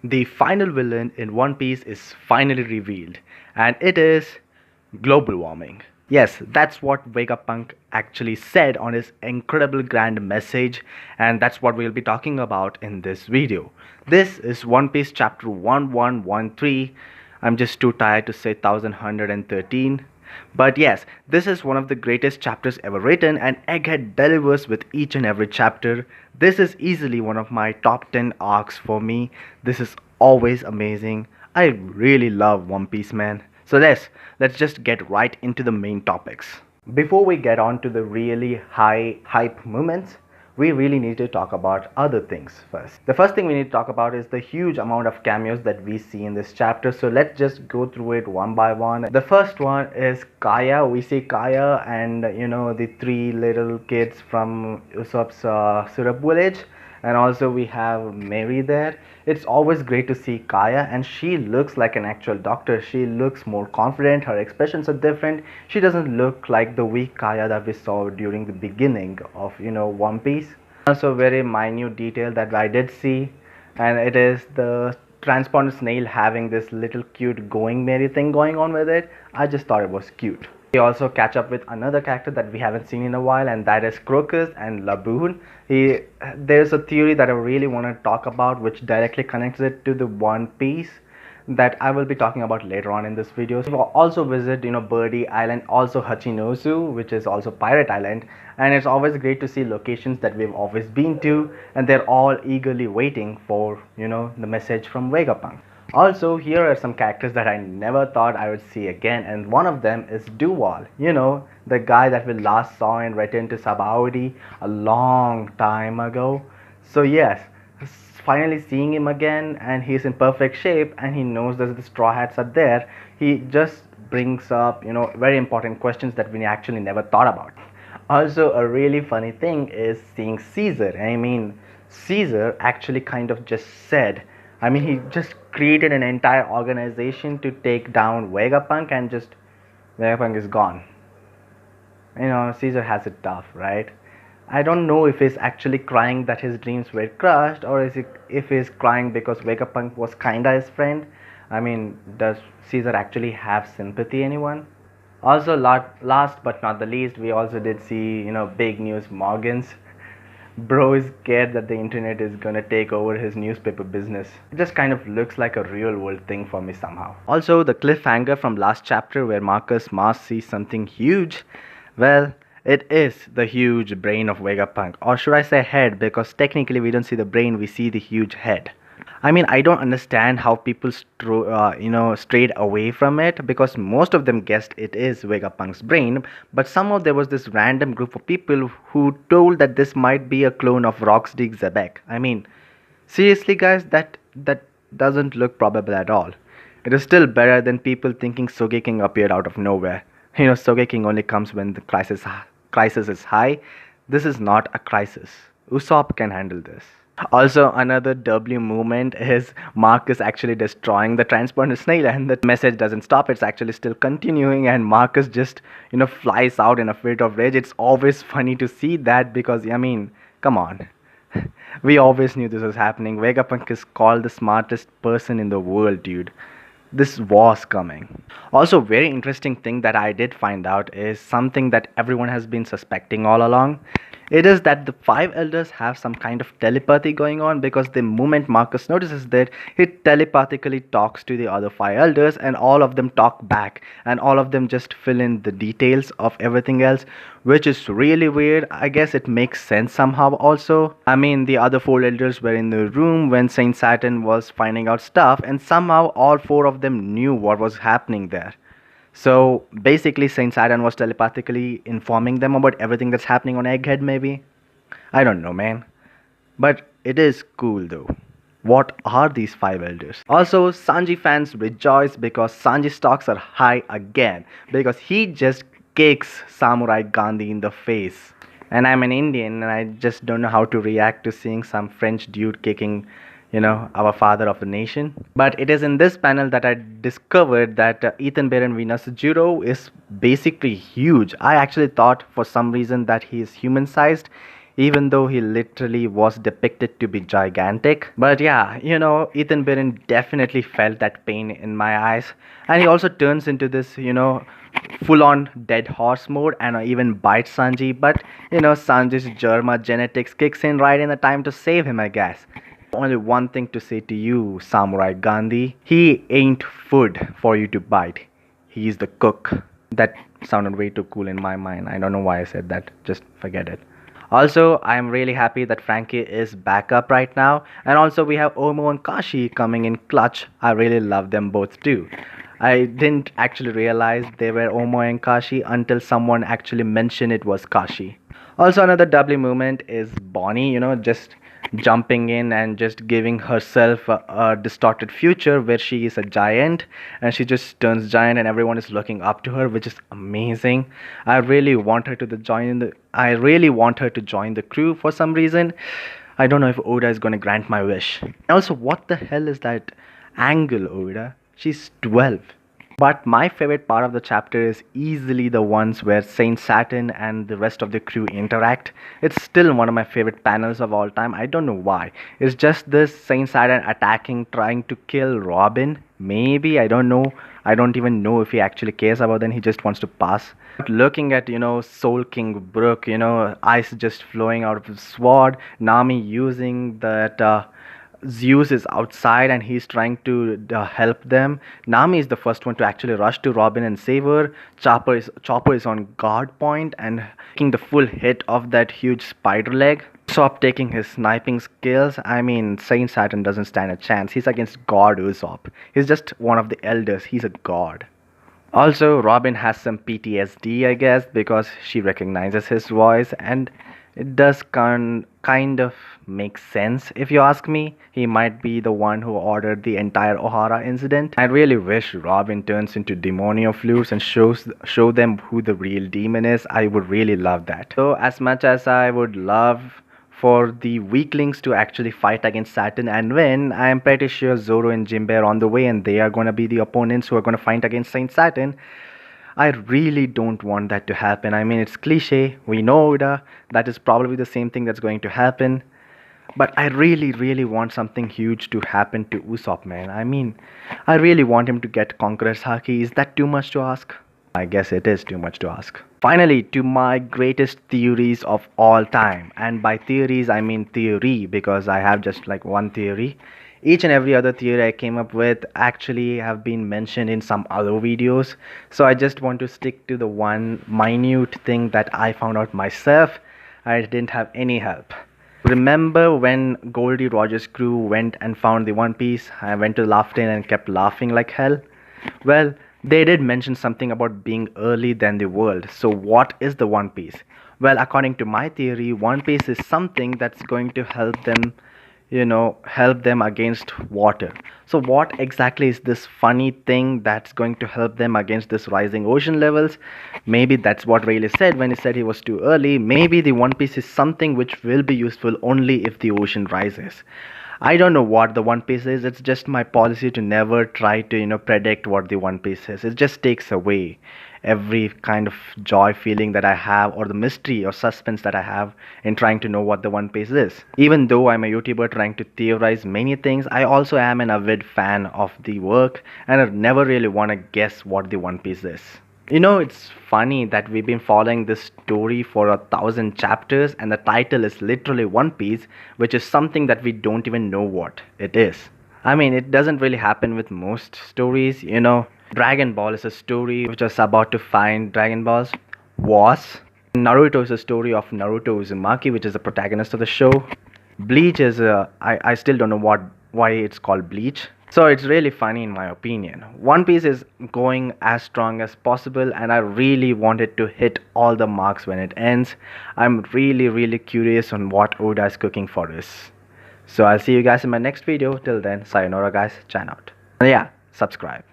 The final villain in One Piece is finally revealed, and it is global warming. Yes, that's what Vegapunk actually said on his incredible grand message, and that's what we'll be talking about in this video. This is One Piece chapter 1113. I'm just too tired to say 1113. But yes, this is one of the greatest chapters ever written, and Egghead delivers with each and every chapter. This is easily one of my top 10 arcs for me. This is always amazing. I really love One Piece, man. So let's just get right into the main topics. Before we get on to the really high hype moments, we really need to talk about other things first. The first thing we need to talk about is the huge amount of cameos that we see in this chapter. So let's just go through it one by one. The first one is Kaya. We see Kaya and the three little kids from Usopp's syrup village, and also we have Mary there. It's always great to see Kaya, and she looks like an actual doctor. She looks more confident, her expressions are different. She doesn't look like the weak Kaya that we saw during the beginning of One Piece. Also very minute detail that I did see, and it is the transponder snail having this little cute going Mary thing going on with it. I just thought it was cute. We also catch up with another character that we haven't seen in a while, and that is Crocus and Laboon. There's a theory that I really want to talk about, which directly connects it to the One Piece that I will be talking about later on in this video. So we'll also visit, Birdie Island, also Hachinosu, which is also Pirate Island, and it's always great to see locations that we've always been to, and they're all eagerly waiting for, the message from Vegapunk. Also, here are some characters that I never thought I would see again, and one of them is Duval. The guy that we last saw in Return to Sabaody a long time ago. So yes, finally seeing him again, and he's in perfect shape, and he knows that the Straw Hats are there. He just brings up, very important questions that we actually never thought about. Also, a really funny thing is seeing Caesar. I mean, Caesar actually kind of just said, he just created an entire organization to take down Vegapunk, and just Vegapunk is gone. Caesar has it tough, right? I don't know if he's actually crying that his dreams were crushed, or if he's crying because Vegapunk was kinda his friend. Does Caesar actually have sympathy, anyone? Also, last but not the least, we also did see, big news Morgans. Bro is scared that the internet is gonna take over his newspaper business. It just kind of looks like a real world thing for me somehow. Also, the cliffhanger from last chapter where Marcus Mars sees something huge. Well, it is the huge brain of Vegapunk. Or should I say head, because technically we don't see the brain, we see the huge head. I don't understand how people strayed away from it, because most of them guessed it is Vegapunk's brain, but somehow there was this random group of people who told that this might be a clone of Rocksteady Zebek. Seriously, guys, that doesn't look probable at all. It is still better than people thinking Sogeking appeared out of nowhere. Sogeking only comes when the crisis is high. This is not a crisis. Usopp can handle this. Also, another W movement is Marcus actually destroying the transponder snail, and the message doesn't stop. It's actually still continuing, and Marcus just, flies out in a fit of rage. It's always funny to see that, because, come on. We always knew this was happening. Vegapunk is called the smartest person in the world, dude. This was coming. Also, very interesting thing that I did find out is something that everyone has been suspecting all along. It is that the five elders have some kind of telepathy going on, because the moment Marcus notices that, he telepathically talks to the other five elders, and all of them talk back, and all of them just fill in the details of everything else, which is really weird. I guess it makes sense somehow also. The other four elders were in the room when Saint Saturn was finding out stuff, and somehow all four of them knew what was happening there. So basically, Saint Saturn was telepathically informing them about everything that's happening on Egghead, maybe? I don't know, man. But it is cool though. What are these five elders? Also, Sanji fans rejoice because Sanji's stocks are high again, because he just kicks Samurai Gandhi in the face. And I'm an Indian, and I just don't know how to react to seeing some French dude kicking our father of the nation. But it is in this panel that I discovered that Ethan Bear and Venus Jiro is basically huge. I actually thought for some reason that he is human sized. even though he literally was depicted to be gigantic. But yeah, Ethan Berin definitely felt that pain in my eyes, and he also turns into this, full on dead horse mode and even bites Sanji. But Sanji's Germa genetics kicks in right in the time to save him, I guess. Only one thing to say to you, Samurai Gandhi. He ain't food for you to bite. He's the cook. That sounded way too cool in my mind. I don't know why I said that. Just forget it. Also, I am really happy that Frankie is back up right now. And also, we have Omo and Kashi coming in clutch. I really love them both too. I didn't actually realize they were Omo and Kashi until someone actually mentioned it was Kashi. Also, another doubly moment is Bonnie, just jumping in and just giving herself a distorted future where she is a giant and she just turns giant and everyone is looking up to her, which is amazing. I really want her to join the crew for some reason. I don't know if Oda is going to grant my wish. Also, what the hell is that angle, Oda? She's 12. But my favorite part of the chapter is easily the ones where Saint Saturn and the rest of the crew interact. It's still one of my favorite panels of all time. I don't know why. It's just this Saint Saturn attacking, trying to kill Robin. Maybe, I don't know. I don't even know if he actually cares about them. He just wants to pass. But looking at, Soul King Brook, ice just flowing out of his sword, Nami using that. Zeus is outside and he's trying to help them. Nami is the first one to actually rush to Robin and save her. Chopper is on guard point and taking the full hit of that huge spider leg. Usopp taking his sniping skills. I mean, Saint Saturn doesn't stand a chance. He's against God Usopp. He's just one of the elders. He's a god. Also, Robin has some PTSD, I guess, because she recognizes his voice, and it does kind of make sense if you ask me. He might be the one who ordered the entire O'Hara incident. I really wish Robin turns into Demonio Flutes and show them who the real demon is. I would really love that. So as much as I would love for the weaklings to actually fight against Saturn and win, I am pretty sure Zoro and Jinbe are on the way and they are going to be the opponents who are going to fight against Saint Saturn. I really don't want that to happen. I mean, it's cliche. We know Oda. That is probably the same thing that's going to happen. But I really, really want something huge to happen to Usopp, man. I mean, I really want him to get Conqueror's Haki. Is that too much to ask? I guess it is too much to ask. Finally, to my greatest theories of all time. And by theories, I mean theory, because I have just like one theory. Each and every other theory I came up with actually have been mentioned in some other videos. So I just want to stick to the one minute thing that I found out myself. I didn't have any help. Remember when Goldie Roger's crew went and found the One Piece? I went to Laughton and kept laughing like hell. Well, they did mention something about being early than the world. So what is the One Piece? Well, according to my theory, One Piece is something that's going to help them against water. So what exactly is this funny thing that's going to help them against this rising ocean levels? Maybe that's what Rayleigh said when he said he was too early. Maybe the One Piece is something which will be useful only if the ocean rises. I don't know what the One Piece is. It's just my policy to never try to predict what the One Piece is. It just takes away every kind of joy feeling that I have, or the mystery or suspense that I have in trying to know what the One Piece is. Even though I'm a YouTuber trying to theorize many things, I also am an avid fan of the work and I never really want to guess what the One Piece is. It's funny that we've been following this story for 1,000 chapters and the title is literally One Piece, which is something that we don't even know what it is. I mean, it doesn't really happen with most stories, Dragon Ball is a story which was about to find Dragon Balls. Naruto is a story of Naruto Uzumaki, which is the protagonist of the show. Bleach is I still don't know why it's called Bleach. So it's really funny in my opinion. One Piece is going as strong as possible and I really want it to hit all the marks when it ends. I'm really, really curious on what Oda is cooking for us. So I'll see you guys in my next video. Till then, sayonara guys, chan out. And yeah, subscribe.